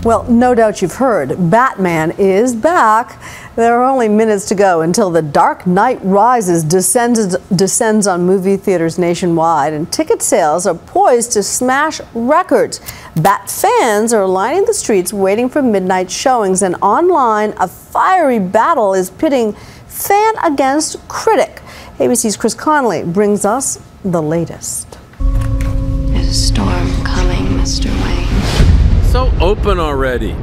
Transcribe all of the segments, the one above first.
Well, no doubt you've heard, Batman is back. There are only minutes to go until The Dark Knight Rises descends on movie theaters nationwide, and ticket sales are poised to smash records. Bat fans are lining the streets waiting for midnight showings, and online a fiery battle is pitting fan against critic. ABC's Chris Connolly brings us the latest. There's a storm coming, Mr. Wayne. So open already.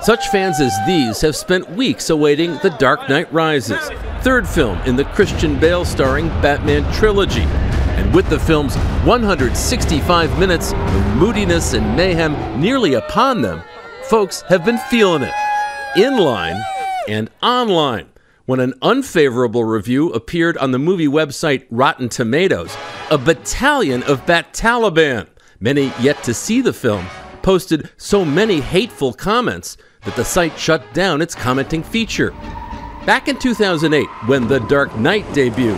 Such fans as these have spent weeks awaiting The Dark Knight Rises, third film in the Christian Bale starring Batman trilogy. And with the film's 165 minutes of moodiness and mayhem nearly upon them, folks have been feeling it, in line and online. When an unfavorable review appeared on the movie website Rotten Tomatoes, a battalion of Bat-Taliban, many yet to see the film, posted so many hateful comments that the site shut down its commenting feature. Back in 2008, when The Dark Knight debuted,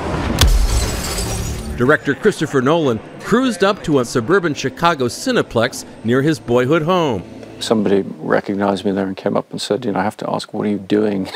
director Christopher Nolan cruised up to a suburban Chicago Cineplex near his boyhood home. Somebody recognized me there and came up and said, I have to ask, what are you doing?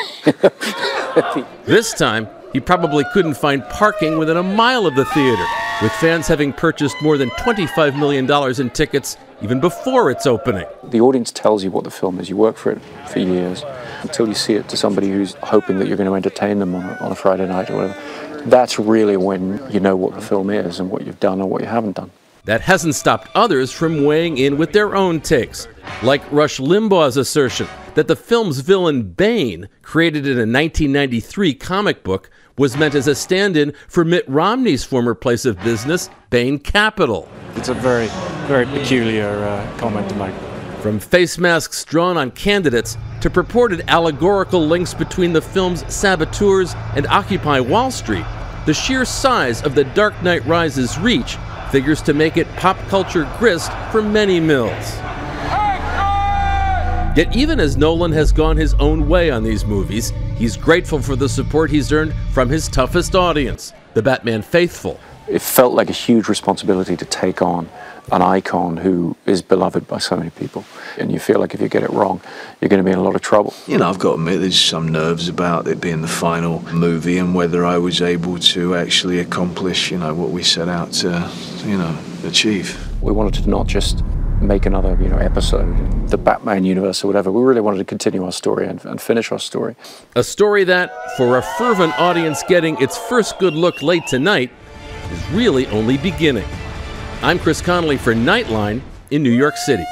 This time, he probably couldn't find parking within a mile of the theater, with fans having purchased more than $25 million in tickets even before its opening. The audience tells you what the film is. You work for it for years until you see it to somebody who's hoping that you're going to entertain them on a Friday night or whatever. That's really when you know what the film is and what you've done or what you haven't done. That hasn't stopped others from weighing in with their own takes, like Rush Limbaugh's assertion that the film's villain Bane, created in a 1993 comic book, was meant as a stand-in for Mitt Romney's former place of business, Bain Capital. It's a very, very peculiar comment to make. From face masks drawn on candidates to purported allegorical links between the film's saboteurs and Occupy Wall Street, the sheer size of The Dark Knight Rises' reach figures to make it pop culture grist for many mills. Yet even as Nolan has gone his own way on these movies, he's grateful for the support he's earned from his toughest audience, the Batman faithful. It felt like a huge responsibility to take on an icon who is beloved by so many people. And you feel like if you get it wrong, you're going to be in a lot of trouble. I've got to admit there's some nerves about it being the final movie and whether I was able to actually accomplish, what we set out to, achieve. We wanted to not just make another, episode in the Batman universe or whatever. We really wanted to continue our story and finish our story. A story that, for a fervent audience getting its first good look late tonight, is really only beginning. I'm Chris Connolly for Nightline in New York City.